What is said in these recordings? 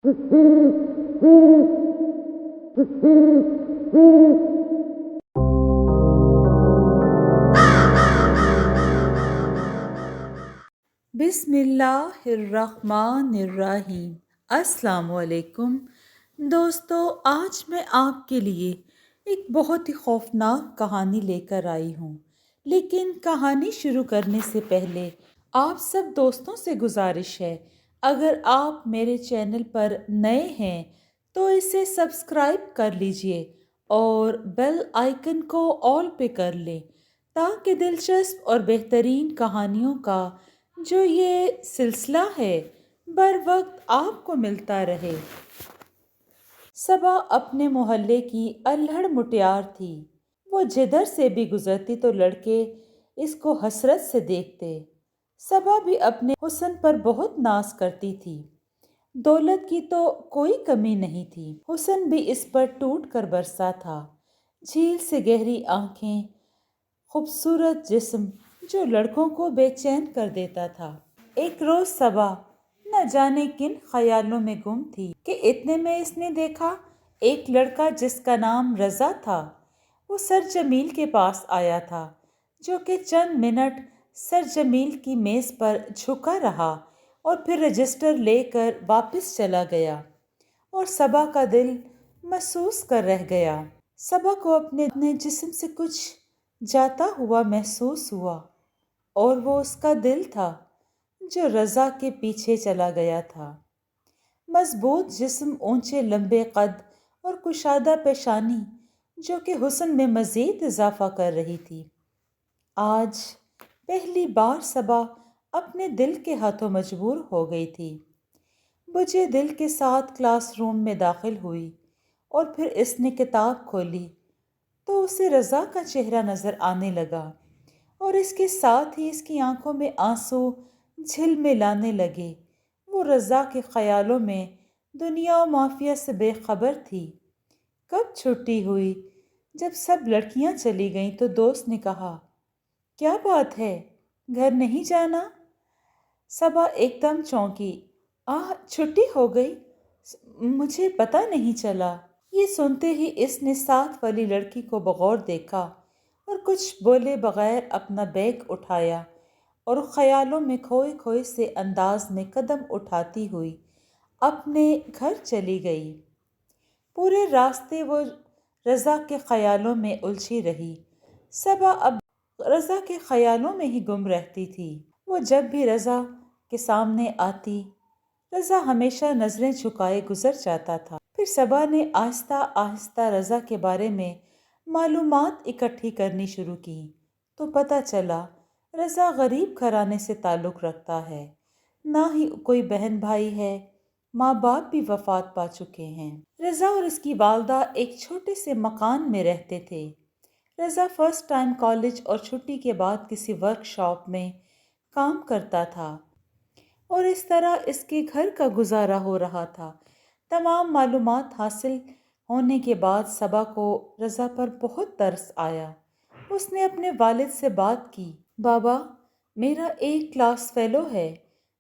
بسم اللہ الرحمن الرحیم۔ السلام علیکم دوستو، آج میں آپ کے لیے ایک بہت ہی خوفناک کہانی لے کر آئی ہوں، لیکن کہانی شروع کرنے سے پہلے آپ سب دوستوں سے گزارش ہے، اگر آپ میرے چینل پر نئے ہیں تو اسے سبسکرائب کر لیجئے اور بیل آئیکن کو آل پہ کر لیں تاکہ دلچسپ اور بہترین کہانیوں کا جو یہ سلسلہ ہے بر وقت آپ کو ملتا رہے۔ صبا اپنے محلے کی الہڑ مٹیار تھی۔ وہ جدھر سے بھی گزرتی تو لڑکے اس کو حسرت سے دیکھتے۔ صبا بھی اپنے حسن پر بہت ناز کرتی تھی۔ دولت کی تو کوئی کمی نہیں تھی، حسن بھی اس پر ٹوٹ کر برسا تھا۔ جھیل سے گہری آنکھیں، خوبصورت جسم جو لڑکوں کو بے چین کر دیتا تھا۔ ایک روز صبا نہ جانے کن خیالوں میں گم تھی کہ اتنے میں اس نے دیکھا ایک لڑکا جس کا نام رضا تھا۔ وہ سر جمیل کے پاس آیا تھا، جو کہ چند منٹ سر جمیل کی میز پر جھکا رہا اور پھر رجسٹر لے کر واپس چلا گیا اور صبا کا دل محسوس کر رہ گیا۔ صبا کو اپنے جسم سے کچھ جاتا ہوا محسوس ہوا اور وہ اس کا دل تھا جو رضا کے پیچھے چلا گیا تھا۔ مضبوط جسم، اونچے لمبے قد اور کشادہ پیشانی جو کہ حسن میں مزید اضافہ کر رہی تھی۔ آج پہلی بار صبا اپنے دل کے ہاتھوں مجبور ہو گئی تھی۔ بجھے دل کے ساتھ کلاس روم میں داخل ہوئی اور پھر اس نے کتاب کھولی تو اسے رضا کا چہرہ نظر آنے لگا اور اس کے ساتھ ہی اس کی آنکھوں میں آنسو جھلملانے لگے۔ وہ رضا کے خیالوں میں دنیا و مافیہ سے بے خبر تھی۔ کب چھٹی ہوئی؟ جب سب لڑکیاں چلی گئیں تو دوست نے کہا، کیا بات ہے، گھر نہیں جانا؟ صبا ایک دم چونکی۔ چھٹی ہو گئی؟ مجھے پتہ نہیں چلا۔ یہ سنتے ہی اس نے ساتھ والی لڑکی کو بغور دیکھا اور کچھ بولے بغیر اپنا بیگ اٹھایا اور خیالوں میں کھوئے کھوئے سے انداز میں قدم اٹھاتی ہوئی اپنے گھر چلی گئی۔ پورے راستے وہ رضا کے خیالوں میں الجھی رہی۔ صبا اب رضا کے خیالوں میں ہی گم رہتی تھی۔ وہ جب بھی رضا کے سامنے آتی، رضا ہمیشہ نظریں جھکائے گزر جاتا تھا۔ پھر صبا نے آہستہ آہستہ رضا کے بارے میں معلومات اکٹھی کرنی شروع کی تو پتہ چلا رضا غریب گھرانے سے تعلق رکھتا ہے، نہ ہی کوئی بہن بھائی ہے، ماں باپ بھی وفات پا چکے ہیں۔ رضا اور اس کی والدہ ایک چھوٹے سے مکان میں رہتے تھے۔ رضا فرسٹ ٹائم کالج اور چھٹی کے بعد کسی ورک شاپ میں کام کرتا تھا اور اس طرح اس کے گھر کا گزارا ہو رہا تھا۔ تمام معلومات حاصل ہونے کے بعد صبا کو رضا پر بہت ترس آیا۔ اس نے اپنے والد سے بات کی، بابا، میرا ایک کلاس فیلو ہے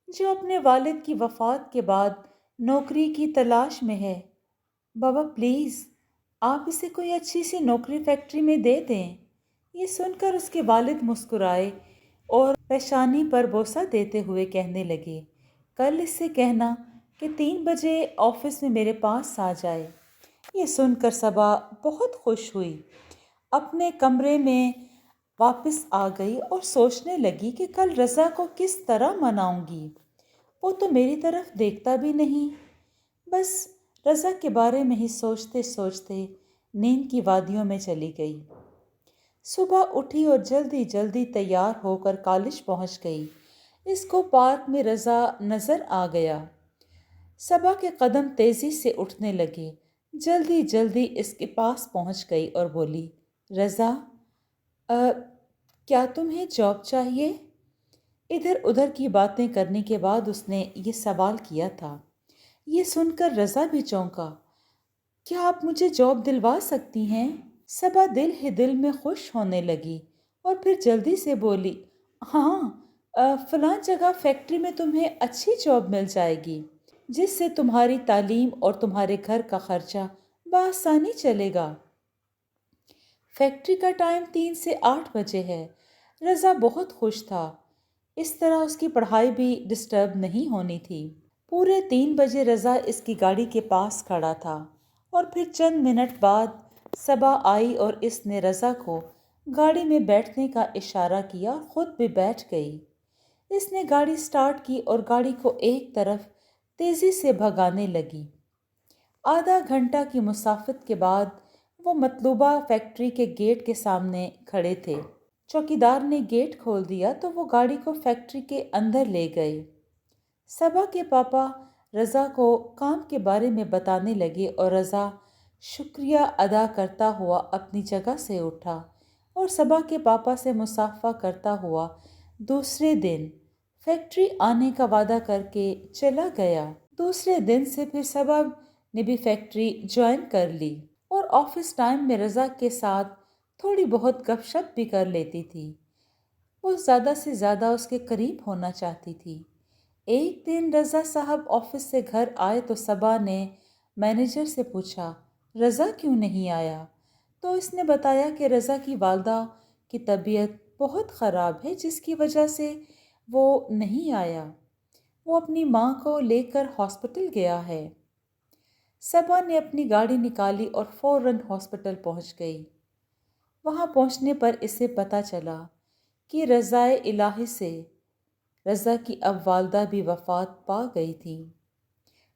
جو اپنے والد کی وفات کے بعد نوکری کی تلاش میں ہے۔ بابا پلیز آپ اسے کوئی اچھی سی نوکری فیکٹری میں دے دیں۔ یہ سن کر اس کے والد مسکرائے اور پیشانی پر بوسہ دیتے ہوئے کہنے لگے، کل اس سے کہنا کہ 3 بجے آفس میں میرے پاس آ جائے۔ یہ سن کر صبا بہت خوش ہوئی، اپنے کمرے میں واپس آ گئی اور سوچنے لگی کہ کل رضا کو کس طرح مناؤں گی۔ وہ تو میری طرف دیکھتا بھی نہیں۔ بس رضا کے بارے میں ہی سوچتے سوچتے نیند کی وادیوں میں چلی گئی۔ صبح اٹھی اور جلدی جلدی تیار ہو کر کالج پہنچ گئی۔ اس کو پارک میں رضا نظر آ گیا۔ صبا کے قدم تیزی سے اٹھنے لگے، جلدی جلدی اس کے پاس پہنچ گئی اور بولی، رضا، کیا تمہیں جاب چاہیے؟ ادھر ادھر کی باتیں کرنے کے بعد اس نے یہ سوال کیا تھا۔ یہ سن کر رضا بھی چونکا، کیا آپ مجھے جاب دلوا سکتی ہیں؟ صبا دل ہی دل میں خوش ہونے لگی اور پھر جلدی سے بولی، ہاں، فلاں جگہ فیکٹری میں تمہیں اچھی جاب مل جائے گی۔ جس سے تمہاری تعلیم اور تمہارے گھر کا خرچہ بآسانی چلے گا۔ فیکٹری کا ٹائم 3 سے 8 بجے ہے۔ رضا بہت خوش تھا، اس طرح اس کی پڑھائی بھی ڈسٹرب نہیں ہونی تھی۔ پورے 3 بجے رضا اس کی گاڑی کے پاس کھڑا تھا اور پھر چند منٹ بعد صبا آئی اور اس نے رضا کو گاڑی میں بیٹھنے کا اشارہ کیا، خود بھی بیٹھ گئی۔ اس نے گاڑی سٹارٹ کی اور گاڑی کو ایک طرف تیزی سے بھگانے لگی۔ آدھا گھنٹہ کی مسافت کے بعد وہ مطلوبہ فیکٹری کے گیٹ کے سامنے کھڑے تھے۔ چوکیدار نے گیٹ کھول دیا تو وہ گاڑی کو فیکٹری کے اندر لے گئے۔ صبا کے پاپا رضا کو کام کے بارے میں بتانے لگے اور رضا شکریہ ادا کرتا ہوا اپنی جگہ سے اٹھا اور صبا کے پاپا سے مصافحہ کرتا ہوا دوسرے دن فیکٹری آنے کا وعدہ کر کے چلا گیا۔ دوسرے دن سے پھر صبا نے بھی فیکٹری جوائن کر لی اور آفس ٹائم میں رضا کے ساتھ تھوڑی بہت گپ شپ بھی کر لیتی تھی۔ وہ زیادہ سے زیادہ اس کے قریب ہونا چاہتی تھی۔ ایک دن رضا صاحب آفس سے گھر آئے تو صبا نے مینیجر سے پوچھا رضا کیوں نہیں آیا؟ تو اس نے بتایا کہ رضا کی والدہ کی طبیعت بہت خراب ہے جس کی وجہ سے وہ نہیں آیا۔ وہ اپنی ماں کو لے کر ہاسپٹل گیا ہے۔ صبا نے اپنی گاڑی نکالی اور فوراً ہاسپٹل پہنچ گئی۔ وہاں پہنچنے پر اسے پتہ چلا کہ رضائے الہی سے رضا کی اب والدہ بھی وفات پا گئی تھی۔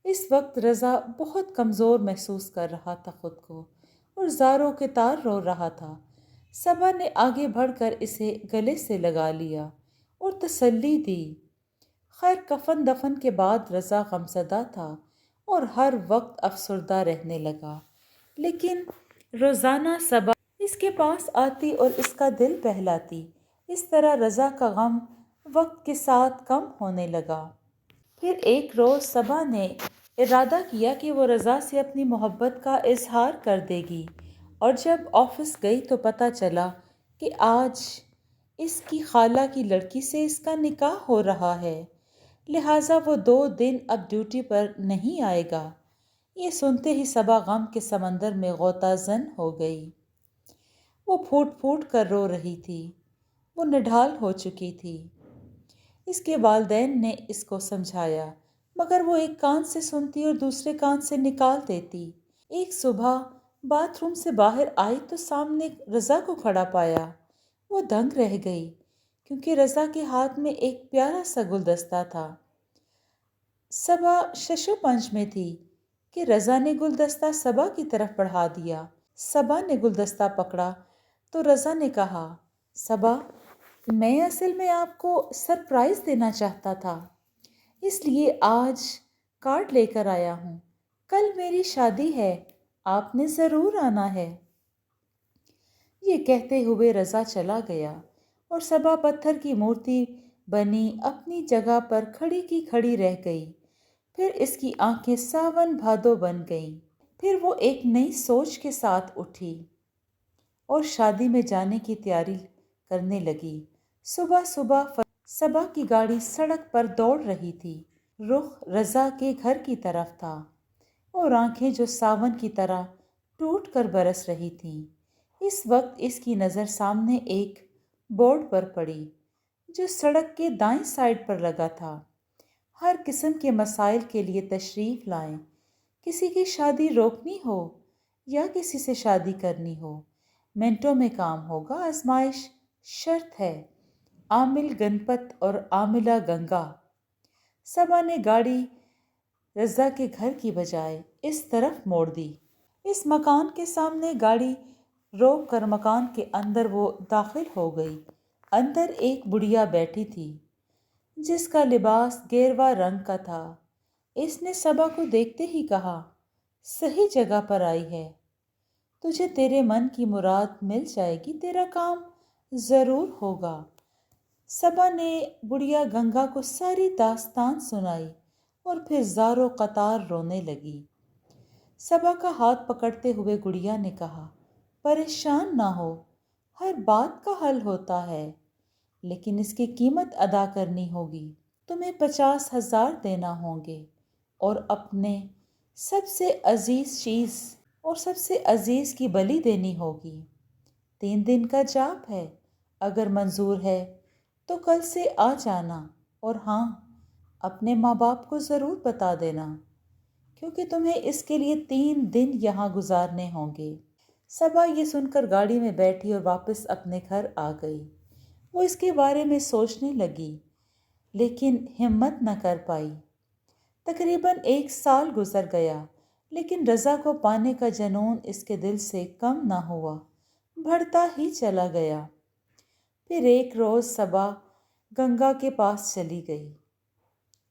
اس وقت رضا بہت کمزور محسوس کر رہا تھا خود کو اور زاروں کے تار رو رہا تھا۔ صبا نے آگے بڑھ کر اسے گلے سے لگا لیا اور تسلی دی۔ خیر کفن دفن کے بعد رضا غمزدہ تھا اور ہر وقت افسردہ رہنے لگا، لیکن روزانہ صبا اس کے پاس آتی اور اس کا دل بہلاتی۔ اس طرح رضا کا غم وقت کے ساتھ کم ہونے لگا۔ پھر ایک روز صبا نے ارادہ کیا کہ وہ رضا سے اپنی محبت کا اظہار کر دے گی، اور جب آفس گئی تو پتہ چلا کہ آج اس کی خالہ کی لڑکی سے اس کا نکاح ہو رہا ہے، لہٰذا وہ 2 دن اب ڈیوٹی پر نہیں آئے گا۔ یہ سنتے ہی صبا غم کے سمندر میں غوطہ زن ہو گئی۔ وہ پھوٹ پھوٹ کر رو رہی تھی، وہ نڈھال ہو چکی تھی۔ اس کے والدین نے اس کو سمجھایا مگر وہ ایک کان سے سنتی اور دوسرے کان سے نکال دیتی۔ ایک صبح باتھ روم سے باہر آئی تو سامنے رضا کو کھڑا پایا۔ وہ دنگ رہ گئی کیونکہ رضا کے ہاتھ میں ایک پیارا سا گلدستہ تھا۔ صبا شش و پنج میں تھی کہ رضا نے گلدستہ صبا کی طرف بڑھا دیا۔ صبا نے گلدستہ پکڑا تو رضا نے کہا صبا میں اصل میں آپ کو سرپرائز دینا چاہتا تھا، اس لیے آج کارڈ لے کر آیا ہوں۔ کل میری شادی ہے، آپ نے ضرور آنا ہے۔ یہ کہتے ہوئے رضا چلا گیا اور صبا پتھر کی مورتی بنی اپنی جگہ پر کھڑی کی کھڑی رہ گئی۔ پھر اس کی آنکھیں ساون بھادو بن گئیں۔ پھر وہ ایک نئی سوچ کے ساتھ اٹھی اور شادی میں جانے کی تیاری کرنے لگی۔ صبح صبح صبا کی گاڑی سڑک پر دوڑ رہی تھی۔ رخ رضا کے گھر کی طرف تھا اور آنکھیں جو ساون کی طرح ٹوٹ کر برس رہی تھیں۔ اس وقت اس کی نظر سامنے ایک بورڈ پر پڑی جو سڑک کے دائیں سائڈ پر لگا تھا۔ ہر قسم کے مسائل کے لیے تشریف لائیں۔ کسی کی شادی روکنی ہو یا کسی سے شادی کرنی ہو، منٹوں میں کام ہوگا۔ آزمائش شرط ہے، عامل گنپت اور عاملہ گنگا۔ صبا نے گاڑی رضا کے گھر کی بجائے اس طرف موڑ دی۔ اس مکان کے سامنے گاڑی روک کر مکان کے اندر وہ داخل ہو گئی۔ اندر ایک بڑھیا بیٹھی تھی جس کا لباس گیروا رنگ کا تھا۔ اس نے صبا کو دیکھتے ہی کہا صحیح جگہ پر آئی ہے، تجھے تیرے من کی مراد مل جائے گی، تیرا کام ضرور ہوگا۔ صبا نے بڑھیا گنگا کو ساری داستان سنائی اور پھر زاروں قطار رونے لگی۔ صبا کا ہاتھ پکڑتے ہوئے گڑیا نے کہا پریشان نہ ہو، ہر بات کا حل ہوتا ہے، لیکن اس کی قیمت ادا کرنی ہوگی۔ تمہیں 50,000 دینا ہوں گے۔ اور اپنے سب سے عزیز چیز اور سب سے عزیز کی بلی دینی ہوگی۔ 3 دن کا جاپ ہے، اگر منظور ہے تو کل سے آ جانا، اور ہاں، اپنے ماں باپ کو ضرور بتا دینا، کیونکہ تمہیں اس کے لیے 3 دن یہاں گزارنے ہوں گے۔ صبا یہ سن کر گاڑی میں بیٹھی اور واپس اپنے گھر آ گئی۔ وہ اس کے بارے میں سوچنے لگی، لیکن ہمت نہ کر پائی۔ تقریباً 1 سال گزر گیا، لیکن رضا کو پانے کا جنون اس کے دل سے کم نہ ہوا، بڑھتا ہی چلا گیا۔ پھر ایک روز صبا گنگا کے پاس چلی گئی۔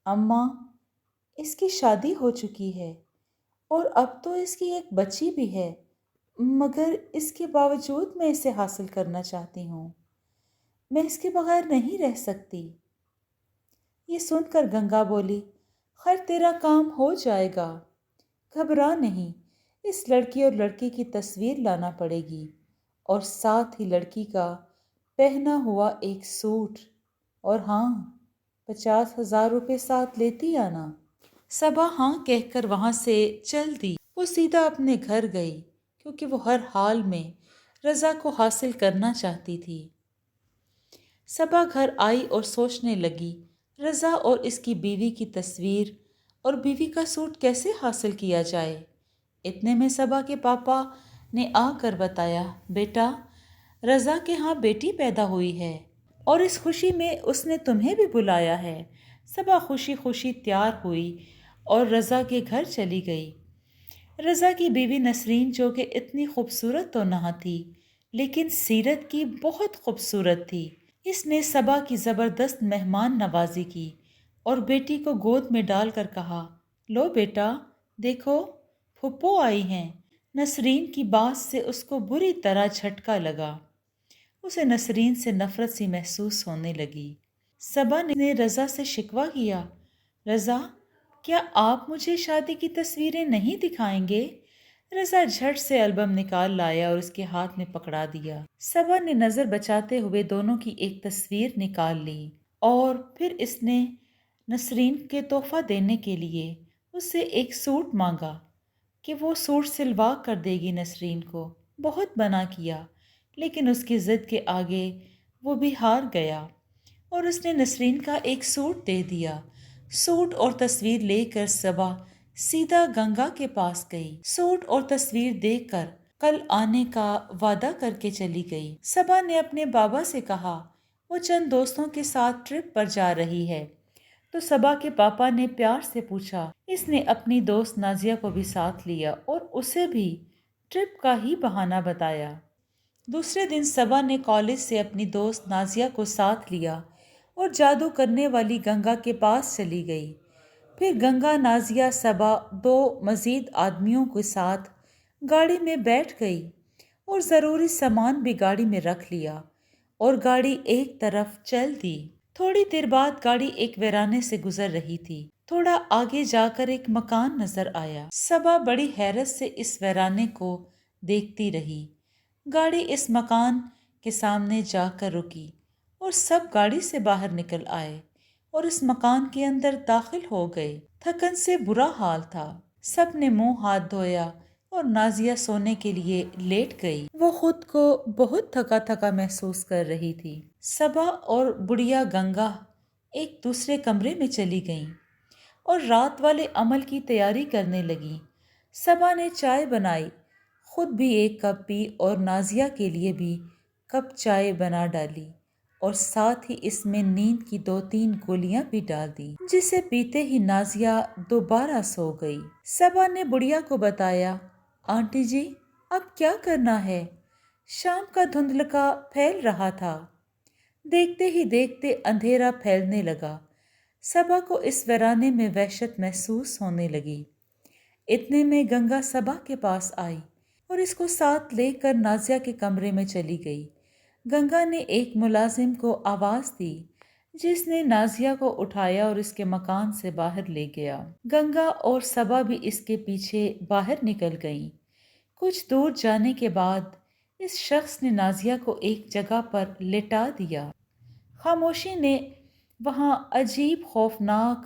اماں، اس کی شادی ہو چکی ہے اور اب تو اس کی ایک بچی بھی ہے، مگر اس کے باوجود میں اسے حاصل کرنا چاہتی ہوں۔ میں اس کے بغیر نہیں رہ سکتی۔ یہ سن کر گنگا بولی، خیر تیرا کام ہو جائے گا، گھبرا نہیں۔ اس لڑکی اور لڑکے کی تصویر لانا پڑے گی، اور ساتھ ہی لڑکی کا پہنا ہوا ایک سوٹ، اور ہاں، 50,000 روپے ساتھ لیتی آنا۔ صبا ہاں کہہ کر وہاں سے چل دی۔ وہ سیدھا اپنے گھر گئی، کیونکہ وہ ہر حال میں رضا کو حاصل کرنا چاہتی تھی۔ صبا گھر آئی اور سوچنے لگی، رضا اور اس کی بیوی کی تصویر اور بیوی کا سوٹ کیسے حاصل کیا جائے۔ اتنے میں صبا کے پاپا نے آ کر بتایا، بیٹا، رضا کے ہاں بیٹی پیدا ہوئی ہے اور اس خوشی میں اس نے تمہیں بھی بلایا ہے۔ صبا خوشی خوشی تیار ہوئی اور رضا کے گھر چلی گئی۔ رضا کی بیوی نسرین، جو کہ اتنی خوبصورت تو نہ تھی، لیکن سیرت کی بہت خوبصورت تھی، اس نے صبا کی زبردست مہمان نوازی کی اور بیٹی کو گود میں ڈال کر کہا، لو بیٹا، دیکھو پھپھو آئی ہیں۔ نسرین کی بات سے اس کو بری طرح جھٹکا لگا۔ اسے نسرین سے نفرت سی محسوس ہونے لگی۔ صبا نے رضا سے شکوہ کیا، رضا، کیا آپ مجھے شادی کی تصویریں نہیں دکھائیں گے؟ رضا جھٹ سے البم نکال لایا اور اس کے ہاتھ میں پکڑا دیا۔ صبا نے نظر بچاتے ہوئے دونوں کی ایک تصویر نکال لی، اور پھر اس نے نسرین کے تحفہ دینے کے لیے اس سے ایک سوٹ مانگا کہ وہ سوٹ سلوا کر دے گی نسرین کو۔ بہت منع کیا، لیکن اس کی ضد کے آگے وہ بھی ہار گیا اور اس نے نسرین کا ایک سوٹ دے دیا۔ سوٹ اور تصویر لے کر صبا سیدھا گنگا کے پاس گئی۔ سوٹ اور تصویر دیکھ کر کل آنے کا وعدہ کر کے چلی گئی۔ صبا نے اپنے بابا سے کہا وہ چند دوستوں کے ساتھ ٹرپ پر جا رہی ہے، تو صبا کے پاپا نے پیار سے پوچھا۔ اس نے اپنی دوست نازیہ کو بھی ساتھ لیا اور اسے بھی ٹرپ کا ہی بہانہ بتایا۔ دوسرے دن صبا نے کالج سے اپنی دوست نازیہ کو ساتھ لیا اور جادو کرنے والی گنگا کے پاس چلی گئی۔ پھر گنگا، نازیہ، صبا 2 مزید آدمیوں کے ساتھ گاڑی میں بیٹھ گئی اور ضروری سامان بھی گاڑی میں رکھ لیا اور گاڑی ایک طرف چل دی۔ تھوڑی دیر بعد گاڑی ایک ویرانے سے گزر رہی تھی۔ تھوڑا آگے جا کر ایک مکان نظر آیا۔ صبا بڑی حیرت سے اس ویرانے کو دیکھتی رہی۔ گاڑی اس مکان کے سامنے جا کر رکی اور سب گاڑی سے باہر نکل آئے اور اس مکان کے اندر داخل ہو گئے۔ تھکن سے برا حال تھا۔ سب نے منہ ہاتھ دھویا اور نازیہ سونے کے لیے لیٹ گئی۔ وہ خود کو بہت تھکا تھکا محسوس کر رہی تھی۔ صبا اور بڑھیا گنگا ایک دوسرے کمرے میں چلی گئیں اور رات والے عمل کی تیاری کرنے لگیں۔ صبا نے چائے بنائی، خود بھی ایک کپ پی اور نازیہ کے لیے بھی کپ چائے بنا ڈالی اور ساتھ ہی اس میں نیند کی 2-3 گولیاں بھی ڈال دی، جسے پیتے ہی نازیہ دوبارہ سو گئی۔ صبا نے بڑھیا کو بتایا، آنٹی جی، اب کیا کرنا ہے؟ شام کا دھندلکا پھیل رہا تھا۔ دیکھتے ہی دیکھتے اندھیرا پھیلنے لگا۔ صبا کو اس ویرانے میں وحشت محسوس ہونے لگی۔ اتنے میں گنگا صبا کے پاس آئی اور اس کو ساتھ لے کر نازیہ کے کمرے میں چلی گئی۔ گنگا نے ایک ملازم کو آواز دی، جس نے نازیہ کو اٹھایا اور اس کے مکان سے باہر لے گیا۔ گنگا اور صبا بھی اس کے پیچھے باہر نکل گئیں۔ کچھ دور جانے کے بعد اس شخص نے نازیہ کو ایک جگہ پر لٹا دیا۔ خاموشی نے وہاں عجیب، خوفناک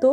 2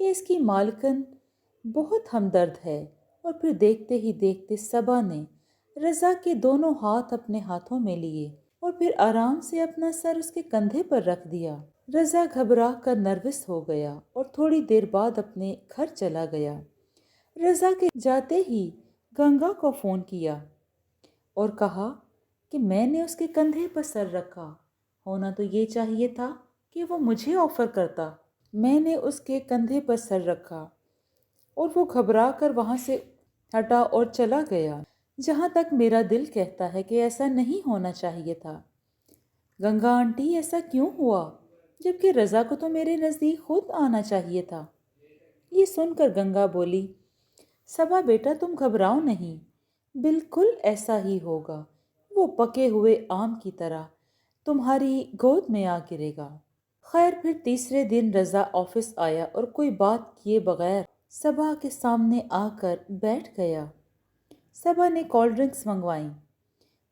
کہ اس کی مالکن بہت ہمدرد ہے، اور پھر دیکھتے ہی دیکھتے صبا نے رضا کے دونوں ہاتھ اپنے ہاتھوں میں لیے اور پھر آرام سے اپنا سر اس کے کندھے پر رکھ دیا۔ رضا گھبرا کر نروس ہو گیا اور تھوڑی دیر بعد اپنے گھر چلا گیا۔ رضا کے جاتے ہی گنگا کو فون کیا اور کہا کہ میں نے اس کے کندھے پر سر رکھا، ہونا تو یہ چاہیے تھا کہ وہ مجھے آفر کرتا۔ میں نے اس کے کندھے پر سر رکھا اور وہ گھبرا کر وہاں سے ہٹا اور چلا گیا۔ جہاں تک میرا دل کہتا ہے کہ ایسا نہیں ہونا چاہیے تھا۔ گنگا آنٹی، ایسا کیوں ہوا جبکہ رضا کو تو میرے نزدیک خود آنا چاہیے تھا؟ یہ سن کر گنگا بولی، صبا بیٹا تم گھبراؤ نہیں، بالکل ایسا ہی ہوگا، وہ پکے ہوئے آم کی طرح تمہاری گود میں آ گرے گا۔ خیر پھر تیسرے دن رضا آفس آیا اور کوئی بات کیے بغیر صبا کے سامنے آ کر بیٹھ گیا۔ صبا نے کولڈ ڈرنکس منگوائیں۔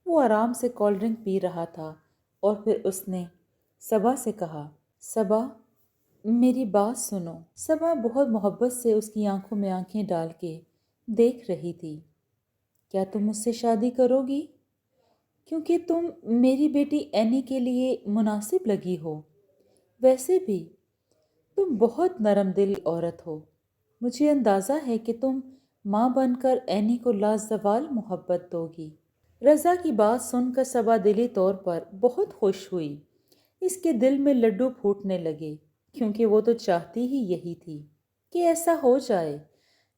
وہ آرام سے کولڈ ڈرنک پی رہا تھا اور پھر اس نے صبا سے کہا، صبا میری بات سنو۔ صبا بہت محبت سے اس کی آنکھوں میں آنکھیں ڈال کے دیکھ رہی تھی۔ کیا تم مجھ سے شادی کرو گی؟ کیونکہ تم میری بیٹی اینی کے لیے مناسب لگی ہو۔ ویسے بھی تم بہت نرم دل عورت ہو۔ مجھے اندازہ ہے کہ تم ماں بن کر اینی کو لازوال محبت دو گی۔ رضا کی بات سن کر صبا دلی طور پر بہت خوش ہوئی۔ اس کے دل میں لڈو پھوٹنے لگے، کیونکہ وہ تو چاہتی ہی یہی تھی کہ ایسا ہو جائے،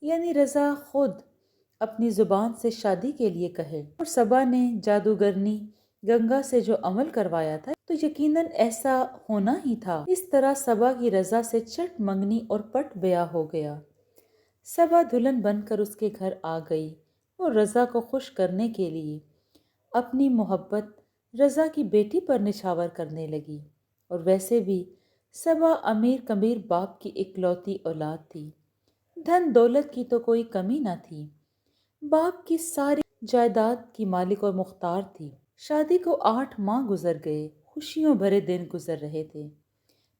یعنی رضا خود اپنی زبان سے شادی کے لیے کہے۔ اور صبا نے جادوگرنی گنگا سے جو عمل کروایا تھا تو یقیناً ایسا ہونا ہی تھا۔ اس طرح صبا کی رضا سے چٹ منگنی اور پٹ بیاہ ہو گیا۔ صبا دلہن بن کر اس کے گھر آ گئی اور رضا کو خوش کرنے کے لیے اپنی محبت رضا کی بیٹی پر نچھاور کرنے لگی۔ اور ویسے بھی صبا امیر کبیر باپ کی اکلوتی اولاد تھی۔ دھن دولت کی تو کوئی کمی نہ تھی۔ باپ کی ساری جائیداد کی مالک اور مختار تھی۔ شادی کو 8 ماہ گزر گئے، خوشیوں بھرے دن گزر رہے تھے،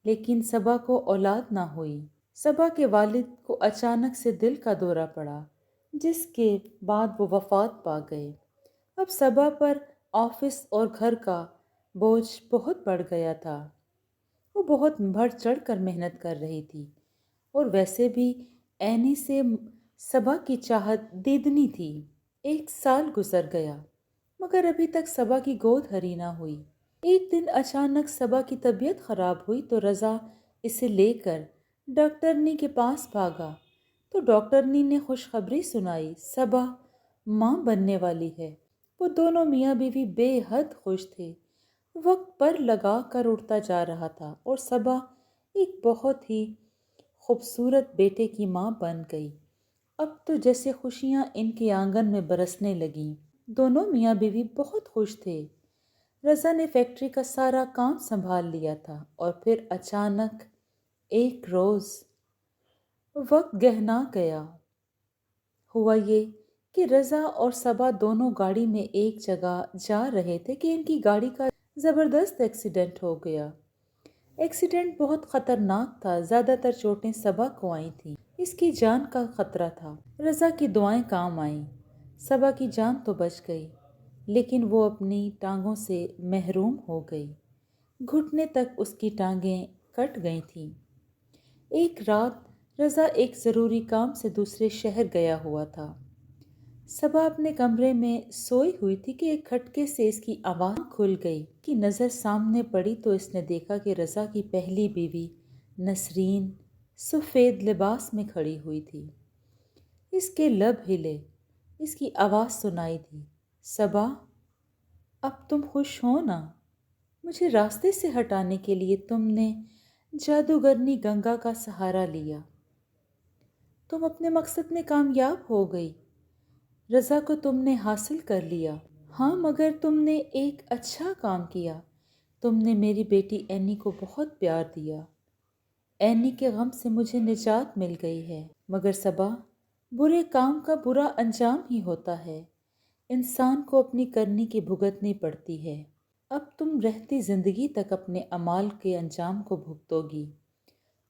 لیکن صبا کو اولاد نہ ہوئی۔ صبا کے والد کو اچانک سے دل کا دورہ پڑا، جس کے بعد وہ وفات پا گئے۔ اب صبا پر آفس اور گھر کا بوجھ بہت بڑھ گیا تھا۔ وہ بہت بڑھ چڑھ کر محنت کر رہی تھی، اور ویسے بھی اینی سے صبا کی چاہت دیدنی تھی۔ 1 سال گزر گیا مگر ابھی تک صبا کی گود ہری نہ ہوئی۔ ایک دن اچانک صبا کی طبیعت خراب ہوئی تو رضا اسے لے کر ڈاکٹرنی کے پاس بھاگا تو ڈاکٹرنی نے خوشخبری سنائی، صبا ماں بننے والی ہے۔ وہ دونوں میاں بیوی بے حد خوش تھے۔ وقت پر لگا کر اٹھتا جا رہا تھا اور صبا ایک بہت ہی خوبصورت بیٹے کی ماں بن گئی۔ اب تو جیسے خوشیاں ان کے آنگن میں برسنے لگیں۔ دونوں میاں بیوی بہت خوش تھے۔ رضا نے فیکٹری کا سارا کام سنبھال لیا تھا اور پھر اچانک ایک روز وقت گہنا گیا۔ ہوا یہ کہ رضا اور صبا دونوں گاڑی میں ایک جگہ جا رہے تھے کہ ان کی گاڑی کا زبردست ایکسیڈنٹ ہو گیا۔ ایکسیڈنٹ بہت خطرناک تھا، زیادہ تر چوٹیں صبا کو آئی تھیں۔ اس کی جان کا خطرہ تھا۔ رضا کی دعائیں کام آئیں، صبا کی جان تو بچ گئی، لیکن وہ اپنی ٹانگوں سے محروم ہو گئی۔ گھٹنے تک اس کی ٹانگیں کٹ گئی تھیں۔ ایک رات رضا ایک ضروری کام سے دوسرے شہر گیا ہوا تھا۔ صبا اپنے کمرے میں سوئی ہوئی تھی کہ ایک کھٹکے سے اس کی آواز کھل گئی۔ کی نظر سامنے پڑی تو اس نے دیکھا کہ رضا کی پہلی بیوی نسرین سفید لباس میں کھڑی ہوئی تھی۔ اس کے لب ہلے، اس کی آواز سنائی دی، صبا اب تم خوش ہو نا؟ مجھے راستے سے ہٹانے کے لیے تم نے جادوگرنی گنگا کا سہارا لیا۔ تم اپنے مقصد میں کامیاب ہو گئی، رضا کو تم نے حاصل کر لیا۔ ہاں مگر تم نے ایک اچھا کام کیا، تم نے میری بیٹی اینی کو بہت پیار دیا۔ اینی کے غم سے مجھے نجات مل گئی ہے۔ مگر صبا، برے کام کا برا انجام ہی ہوتا ہے، انسان کو اپنی کرنی کی بھگتنی پڑتی ہے۔ اب تم رہتی زندگی تک اپنے اعمال کے انجام کو بھگتو گی۔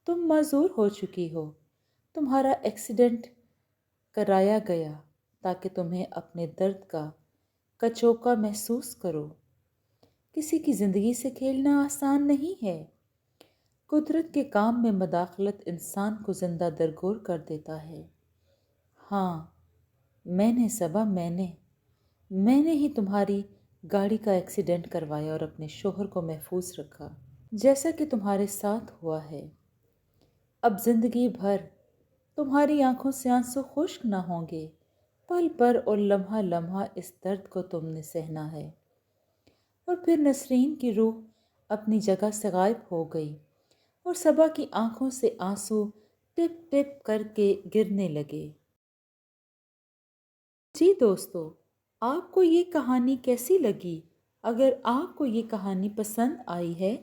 تم معذور ہو چکی ہو، تمہارا ایکسیڈنٹ کرایا گیا تاکہ تمہیں اپنے درد کا کچوکا محسوس کرو۔ کسی کی زندگی سے کھیلنا آسان نہیں ہے۔ قدرت کے کام میں مداخلت انسان کو زندہ درگور کر دیتا ہے۔ ہاں، میں نے صبا، میں نے ہی تمہاری گاڑی کا ایکسیڈنٹ کروایا اور اپنے شوہر کو محفوظ رکھا، جیسا کہ تمہارے ساتھ ہوا ہے۔ اب زندگی بھر تمہاری آنکھوں سے آنسو خشک نہ ہوں گے۔ پل پر اور لمحہ لمحہ اس درد کو تم نے سہنا ہے۔ اور پھر نسرین کی روح اپنی جگہ سے غائب ہو گئی اور صبا کی آنکھوں سے آنسو ٹپ ٹپ کر کے گرنے لگے۔ جی دوستو، آپ کو یہ کہانی کیسی لگی؟ اگر آپ کو یہ کہانی پسند آئی ہے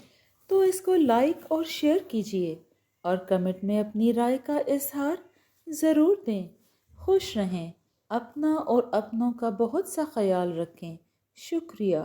تو اس کو لائک اور شیئر کیجیے اور کمنٹ میں اپنی رائے کا اظہار ضرور دیں۔ خوش رہیں، اپنا اور اپنوں کا بہت سا خیال رکھیں۔ شکریہ۔